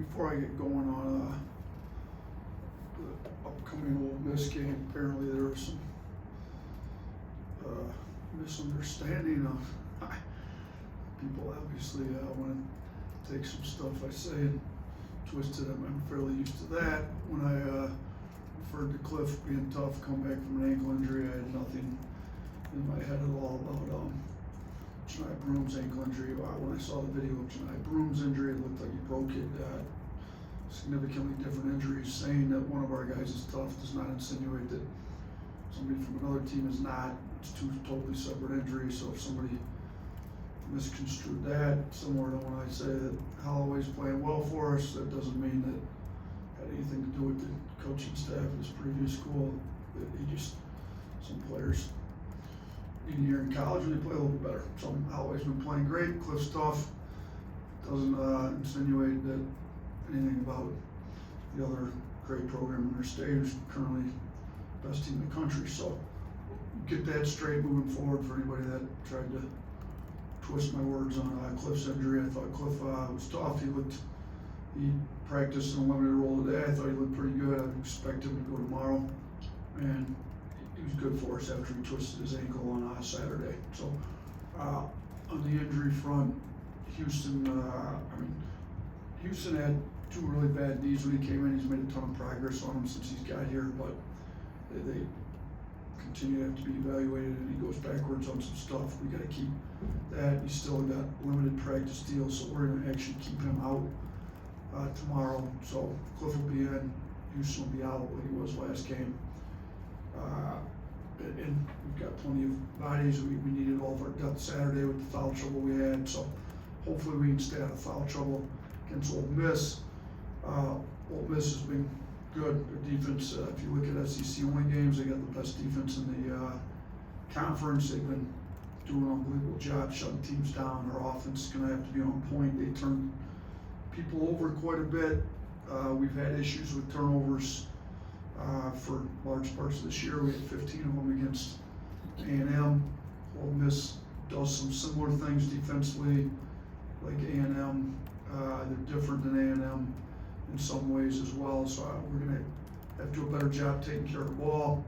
before I get going on the upcoming Ole Miss game, apparently there was some misunderstanding of people obviously want to take some stuff I say and twist it. I'm fairly used to that. When I referred to Cliff being tough, come back from an ankle injury, I had nothing in my head at all about Chani Broom's ankle injury. When I saw the video of Chani Broom's injury, it looked like he broke it. Significantly different injuries. Saying that one of our guys is tough does not insinuate that somebody from another team is not. It's two totally separate injuries. So if somebody misconstrued that, similar to when I say that Holloway's playing well for us, that doesn't mean that had anything to do with the coaching staff at his previous school. That he just, some players in here in college, and they play a little bit better. Some Holloway's been playing great. Cliff's tough. Doesn't insinuate that anything about the other great program in their state, who's currently best team in the country. So get that straight moving forward for anybody that tried to twist my words on Cliff's injury. I thought Cliff was tough. He practiced in a limited role today. I thought he looked pretty good. I expect him to go tomorrow, and he was good for us after he twisted his ankle on Saturday. So on the injury front, Houston had two really bad knees when he came in. He's made a ton of progress on them since he's got here, but they continue to have to be evaluated, and he goes backwards on some stuff. We got to keep that. He's still got limited practice deals, so we're going to actually keep him out tomorrow. So Cliff will be in, Houston will be out like he was last game. And we've got plenty of bodies. We needed all of our depth Saturday with the foul trouble we had, so hopefully we can stay out of foul trouble against Ole Miss. Ole Miss has been good. Their defense, if you look at SEC only games, they got the best defense in the conference. They've been doing an unbelievable job shutting teams down. Their offense is going to have to be on point. They turn people over quite a bit. We've had issues with turnovers for large parts of this year. We had 15 of them against A&M. Ole Miss does some similar things defensively, like A&M. They're different than A&M in some ways as well. So we're going to have to do a better job taking care of the ball.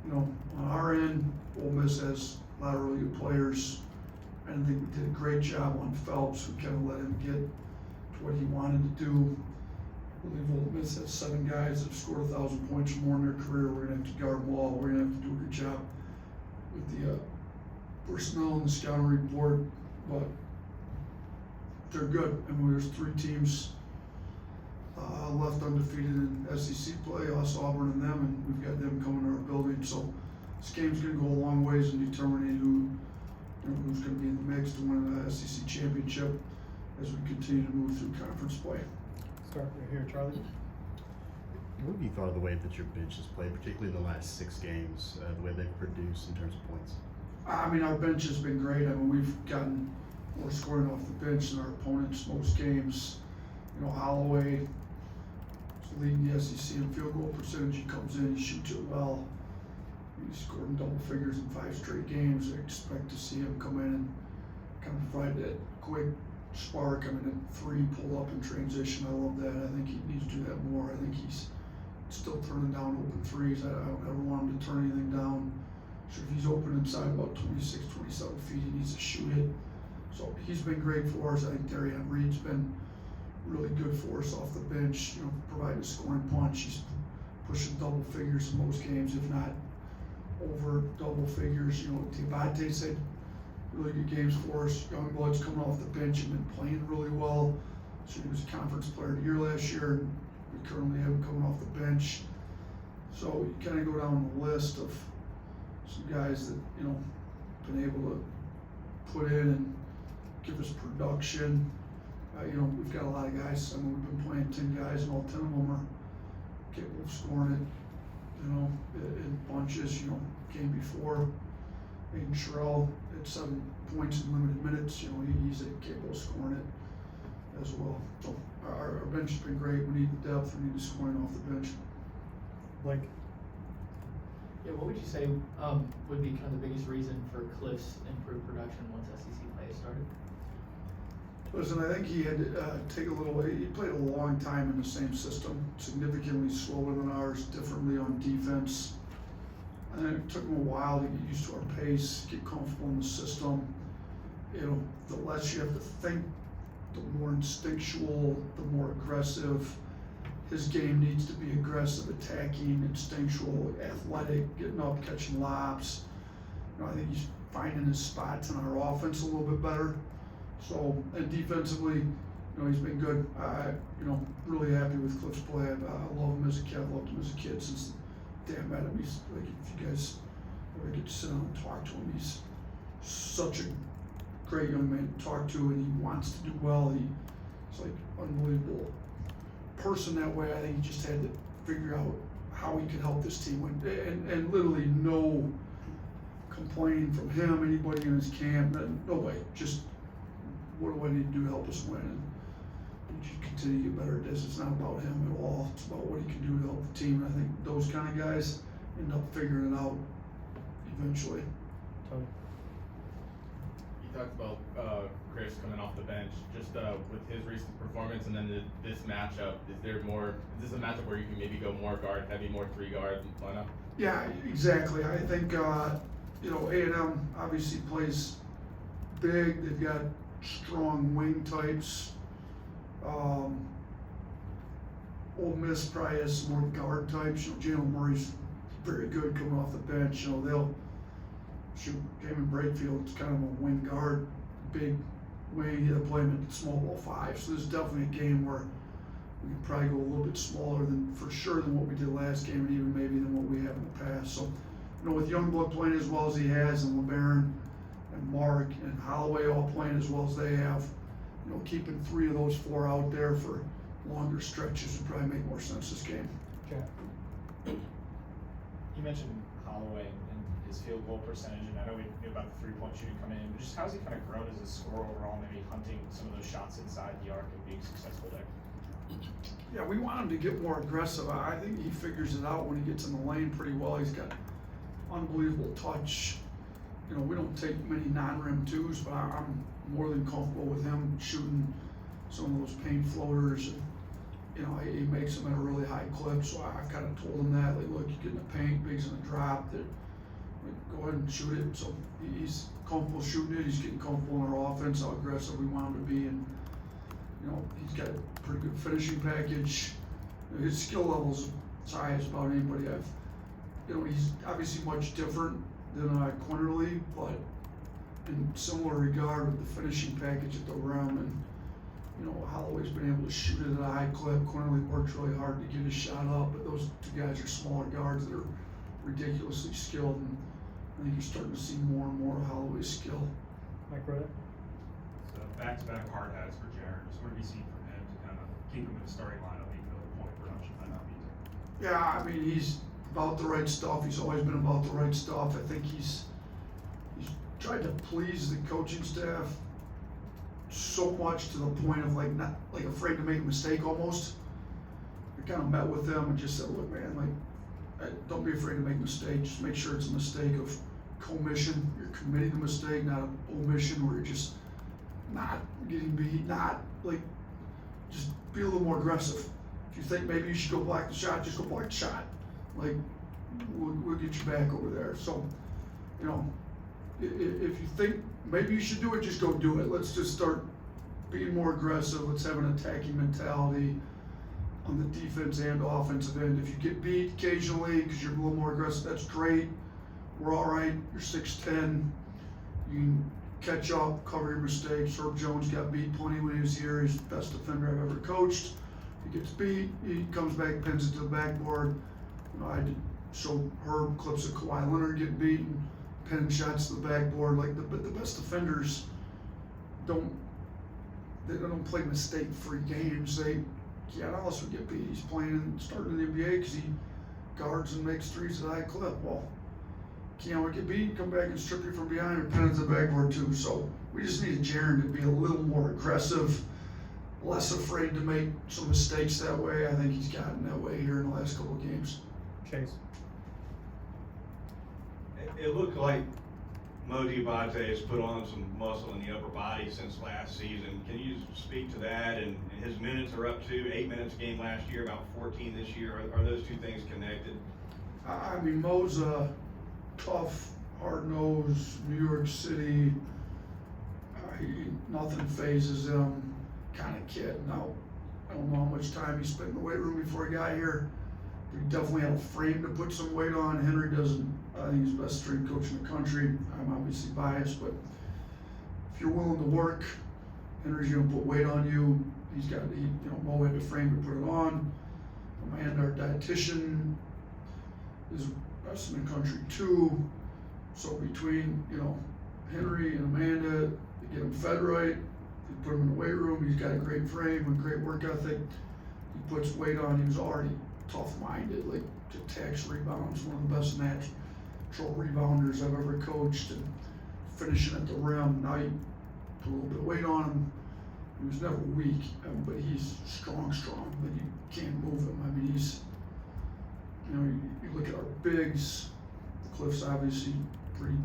You know, on our end, Ole Miss has a lot of really good players. I think we did a great job on Phelps. We kind of let him get to what he wanted to do. I believe Ole Miss has 7 guys that have scored 1,000 points or more in their career. We're going to have to guard them all. We're going to have to do a good job with the personnel and the scouting report, but they're good. I mean, there's 3 teams left undefeated in SEC play, us, Auburn, and them, and we've got them coming to our building. So this game's going to go a long ways in determining who's going to be in the mix to win the SEC championship as we continue to move through conference play. Start right here, Charlie. What have you thought of the way that your bench has played, particularly in the last 6 games, the way they've produced in terms of points? I mean, our bench has been great. I mean, we've gotten more scoring off the bench than our opponents most games. You know, Holloway is leading the SEC in field goal percentage. He comes in, he shoots it well. He scored in double figures in 5 straight games. I expect to see him come in and kind of provide that quick spark. I mean, a 3 pull up in transition. I love that. I think he needs to do that more. I think he's still turning down open threes. I don't ever want him to turn anything down. So if he's open inside about 26, 27 feet, he needs to shoot it. So he's been great for us. I think Darian Reed's been really good for us off the bench, you know, providing a scoring punch. He's pushing double figures in most games, if not over double figures. You know, Diabate's had really good games for us. Youngblood's coming off the bench and been playing really well. So he was a conference player of the year last year, and we currently have him coming off the bench. So you kind of go down the list of some guys that, you know, been able to put in and give us production. You know, we've got a lot of guys. I mean, we've been playing 10 guys, and all 10 of them are capable of scoring it, you know, in bunches. You know, game before, Aiden Sherrill at 7 points in limited minutes. You know, he's capable of scoring it as well. So our bench has been great. We need the depth. We need the scoring off the bench. Blake. Yeah, what would you say would be kind of the biggest reason for Cliff's improved production once SEC play started? Listen, I think he had to take a little, he played a long time in the same system, significantly slower than ours, differently on defense. And it took him a while to get used to our pace, get comfortable in the system. You know, the less you have to think, the more instinctual, the more aggressive. His game needs to be aggressive, attacking, instinctual, athletic, getting up, catching lobs. You know, I think he's finding his spots in our offense a little bit better. So, and defensively, you know, he's been good. You know, really happy with Cliff's play. I love him as a kid. I loved him as a kid since the day I met him. He's like, if you guys ever get to sit down and talk to him, he's such a great young man to talk to, and he wants to do well. He's like unbelievable person that way. I think he just had to figure out how he could help this team win, and literally no complaining from him, anybody in his camp, nobody. Just what do I need to do to help us win? And we should continue to get better at this. It's not about him at all. It's about what he can do to help the team. And I think those kind of guys end up figuring it out eventually. Tony. You talked about Chris coming off the bench, just with his recent performance, and then this matchup. Is this a matchup where you can maybe go more guard heavy, more 3-guard lineup? Yeah, exactly. I think you know, A&M obviously plays big. They've got strong wing types. Ole Miss probably has some more guard types. You know, Jalen Murray's very good coming off the bench. You know, they'll shoot Damon Breakfield's kind of a wing guard, big wing. They'll play him at small ball 5. So there's definitely a game where we can probably go a little bit smaller than what we did last game, and even maybe than what we have in the past. So, you know, with Youngblood playing as well as he has, and LeBaron and Mark and Holloway all playing as well as they have, you know, keeping 3 of those 4 out there for longer stretches would probably make more sense this game. Jack. You mentioned Holloway and his field goal percentage, and I know we knew about the 3-point shooting coming in, but just how's he kind of grown as a scorer overall, maybe hunting some of those shots inside the arc and being successful there? Yeah, we want him to get more aggressive. I think he figures it out when he gets in the lane pretty well. He's got unbelievable touch. You know, we don't take many non-rim 2s, but I'm more than comfortable with him shooting some of those paint floaters. And, you know, he makes them at a really high clip, so I kind of told him that, like, look, you get in the paint, Big's in the drop, that, like, go ahead and shoot it. So he's comfortable shooting it. He's getting comfortable in our offense, how aggressive we want him to be, and you know, he's got a pretty good finishing package. You know, his skill level's as high as about anybody I've. You know, he's obviously much different than Quinterly, but in similar regard with the finishing package at the rim, and you know, Holloway's been able to shoot it at a high clip. Quinterly works really hard to get his shot up, but those 2 guys are smaller guards that are ridiculously skilled, and I think you're starting to see more and more of Holloway's skill. Mike Rhoda. So back-to-back hard hats for Jared. Just what have you seen from him to kind of keep him in the starting lineup, even though the point production might not be there? Yeah, I mean, he's about the right stuff. He's always been about the right stuff. I think he's tried to please the coaching staff so much to the point of like not like afraid to make a mistake almost. I kind of met with them and just said, look, man, like, don't be afraid to make mistakes. Just make sure it's a mistake of commission. You're committing the mistake, not an omission where you're just not getting beat, not like, just be a little more aggressive. If you think maybe you should go block the shot, just go block the shot. Like, we'll get you back over there. So, you know, if you think maybe you should do it, just go do it. Let's just start being more aggressive. Let's have an attacking mentality on the defense and offensive end. If you get beat occasionally because you're a little more aggressive, that's great. We're all right. You're 6'10". You can catch up, cover your mistakes. Herb Jones got beat plenty when he was here. He's the best defender I've ever coached. He gets beat, he comes back, pins it to the backboard. You know, I did show Herb clips of Kawhi Leonard getting beaten, pinning shots to the backboard. Like the best defenders don't play mistake-free games. Keanu Ellis would get beat. He's playing starting in the NBA because he guards and makes 3s at a high clip. Well, Keanu would get beat, come back and strip you from behind and pin it to the backboard too. So we just need Jaren to be a little more aggressive, less afraid to make some mistakes that way. I think he's gotten that way here in the last couple of games. Chase. It looked like Mo Diabate has put on some muscle in the upper body since last season. Can you speak to that? And his minutes are up to 8 minutes a game last year, about 14 this year. Are those two things connected? I mean, Mo's a tough, hard-nosed, New York City, nothing phases him kind of kid. Now, I don't know how much time he spent in the weight room before he got here. But he definitely had a frame to put some weight on. Henry doesn't. I think he's the best strength coach in the country. I'm obviously biased, but if you're willing to work, Henry's gonna put weight on you. Mo had the frame to put it on. Amanda, our dietitian, is best in the country too. So between, Henry and Amanda, they get him fed right, they put him in the weight room, he's got a great frame and great work ethic. He puts weight on, he was already tough-minded, like attacks rebounds, one of the best natural rebounders I've ever coached, and finishing at the rim. Now you put a little bit of weight on him. He was never weak, but he's strong, but you can't move him. I mean, he's, you look at our bigs, Cliff's obviously pretty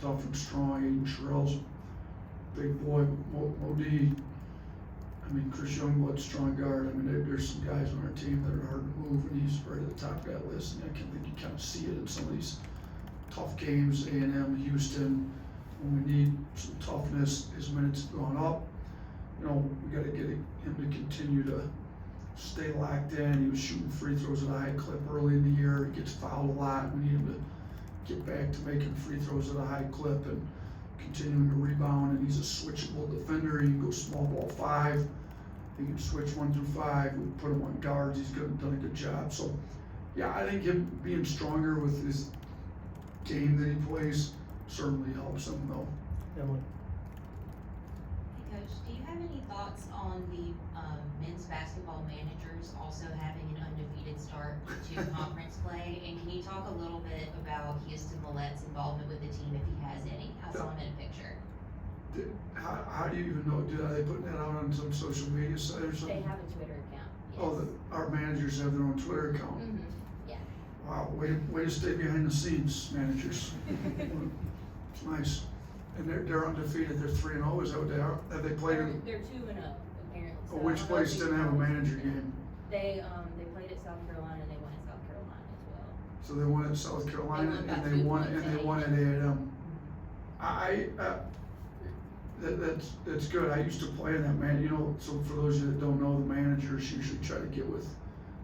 tough and strong. Aiden Sherrill's a big boy, Mo D. I mean, Chris Youngblood's strong guard. I mean, there's some guys on our team that are hard to move, and he's right at the top of that list. And I can think you kind of see it in some of these tough games, A&M, Houston, when we need some toughness. His minutes have gone up. We got to get him to continue to stay locked in. He was shooting free throws at a high clip early in the year. He gets fouled a lot. We need him to get back to making free throws at a high clip and continuing to rebound. And he's a switchable defender. He can go small ball 5. He can switch 1 through 5. We put him on guards. He's done a good job. So, yeah, I think him being stronger with his game that he plays certainly helps him, though. Emily. Hey, Coach, do you have any thoughts on the men's basketball managers also having an undefeated start to conference play? And can you talk a little bit about Houston Millette's involvement with the team, if he has any? I saw him in a picture. How do you even know? Are they putting that out on some social media site or something? They have a Twitter account. Yes. Oh, our managers have their own Twitter account. Mm-hmm. Yeah. Wow, way to stay behind the scenes, managers. It's nice. And they're undefeated. They're 3-0. Is that what they are? Have they played in? They're 2-0 apparently. Oh, which place didn't have a manager game? They played at South Carolina. And they won at South Carolina as well. So they won at South Carolina They won by and they 2 won points and they won at A&M. That's good. I used to play in that so for those of you that don't know, the managers usually try to get with.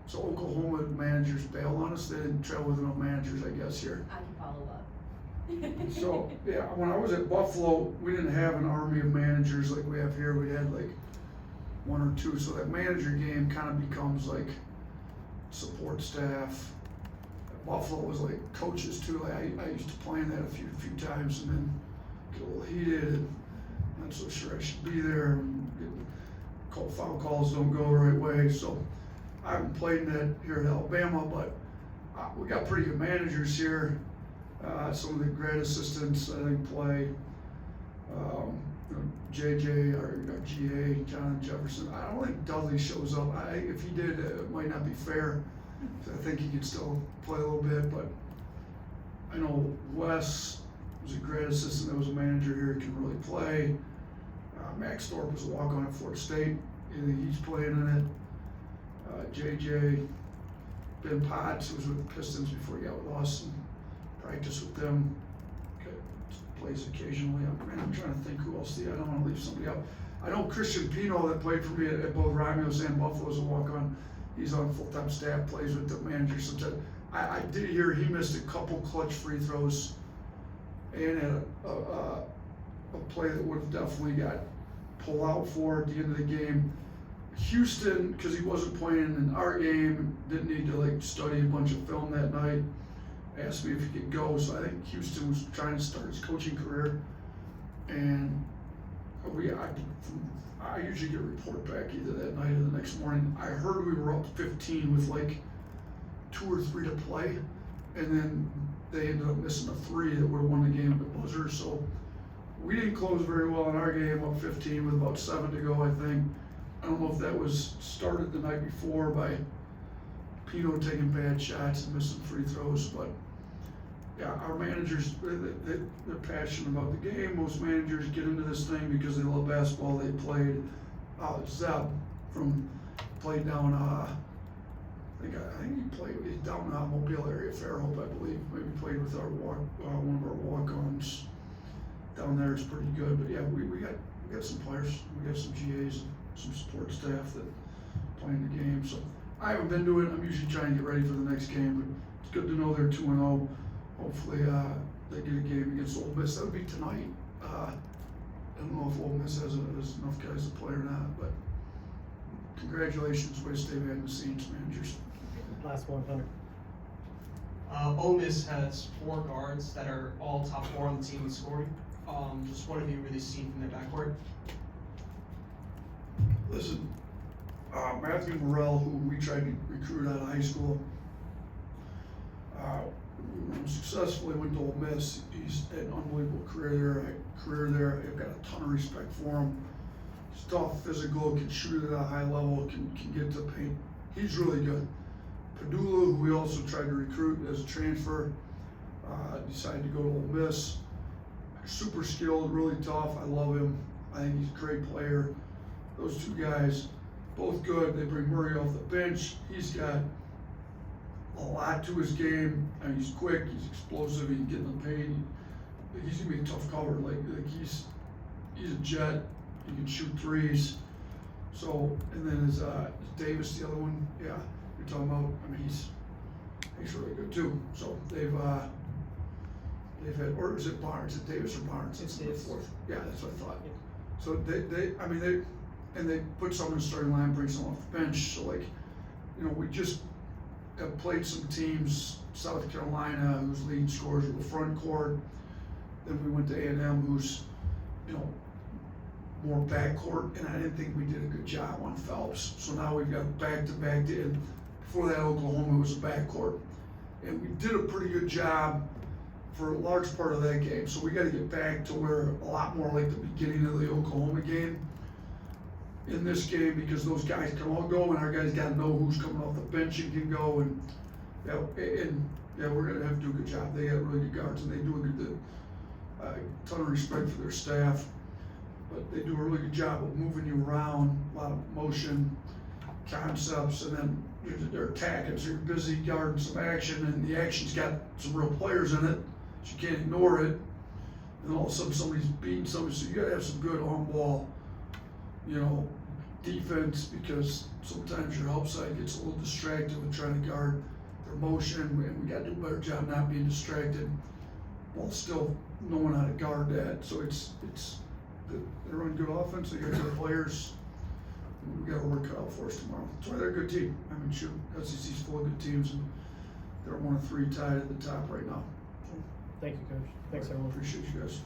So Oklahoma managers bail on us. They didn't travel with no managers, I guess, here. I can follow up. So, yeah, when I was at Buffalo, we didn't have an army of managers like we have here. We had like 1 or 2. So that manager game kind of becomes like support staff. At Buffalo was like coaches too. Like I used to play in that a few times and then get a little heated and not so sure I should be there. And foul calls don't go the right way. So I haven't played in that here at Alabama, but we got pretty good managers here. Some of the grad assistants, I think, play. JJ or GA, John Jefferson. I don't think Dudley shows up. If he did, it might not be fair. I think he could still play a little bit, but I know Wes was a grad assistant that was a manager here, can really play. Max Thorpe was a walk-on at Florida State. He's playing in it. JJ, Ben Potts, who was with the Pistons before he got with us, and practice with them. Plays occasionally. I'm trying to think who else. I don't want to leave somebody out. I know Christian Pino that played for me at both Romulus and Buffalo as a walk-on. He's on full-time staff, plays with the manager sometimes. I did hear he missed a couple clutch free throws and had a play that would have definitely got pulled out for at the end of the game. Houston, because he wasn't playing in our game, didn't need to study a bunch of film that night. Asked me if he could go, so I think Houston was trying to start his coaching career, and I usually get a report back either that night or the next morning. I heard we were up 15 with 2 or 3 to play, and then they ended up missing a 3 that would have won the game at the buzzer. So we didn't close very well in our game, up 15 with about 7 to go, I think. I don't know if that was started the night before by Pino taking bad shots and missing free throws, but yeah, our managers, they're passionate about the game. Most managers get into this thing because they love basketball. They played, Zeb played down, I think he's down in the Mobile area, Fairhope, I believe. Maybe played with one of our walk-ons down there. Is pretty good. But yeah, we got some players. We got some GAs, and some support staff that playing the game. So I haven't been to it. I'm usually trying to get ready for the next game, but it's good to know they're 2-0. Hopefully, they get a game against Ole Miss. That would be tonight. I don't know if Ole Miss has enough guys to play or not, but congratulations, way to stay behind the scenes, managers. Last one, Hunter. Ole Miss has 4 guards that are all top 4 on the team in scoring. Just what have you really seen from their backcourt? Listen, Matthew Morrell, who we tried to recruit out of high school, successfully went to Ole Miss. He's had an unbelievable career there. I've got a ton of respect for him. He's tough, physical, can shoot at a high level, can get to the paint. He's really good. Padula, who we also tried to recruit as a transfer, decided to go to Ole Miss. Super skilled, really tough. I love him. I think he's a great player. Those 2 guys, both good. They bring Murray off the bench. He's got a lot to his game. I mean, he's quick, he's explosive, he can get in the paint. He's gonna be a tough cover. Like he's a jet. He can shoot threes. So, and then is Davis the other one? Yeah, you're talking about. I mean, he's really good too. So they've had, or is it Barnes? Is it Davis or Barnes? It's the Davis. 4th. Yeah, that's what I thought. So they put someone in the starting line, bring someone off the bench. So like, we just have played some teams, South Carolina, who's leading scorers with the front court. Then we went to A&M, who's, more backcourt, and I didn't think we did a good job on Phelps. So now we've got back-to-back. Before that, Oklahoma was a backcourt. And we did a pretty good job for a large part of that game. So we got to get back to where a lot more like the beginning of the Oklahoma game in this game, because those guys can all go, and our guys got to know who's coming off the bench and can go. And we're going to have to do a good job. They got really good guards, and they do a good ton of respect for their staff. But they do a really good job of moving you around, a lot of motion, concepts, and then they're attacking. So you're busy guarding some action, and the action's got some real players in it, so you can't ignore it. And all of a sudden somebody's beating somebody, so you gotta have some good on-ball, defense, because sometimes your help side gets a little distracted with trying to guard their motion, and we gotta do a better job not being distracted while still knowing how to guard that. So they run good offense, they got good players. We got to work out for us tomorrow. That's why they're a good team. I mean, shoot, SEC's full of good teams, and they're 1 of 3 tied at the top right now. Thank you, Coach. Thanks, everyone. Appreciate you guys.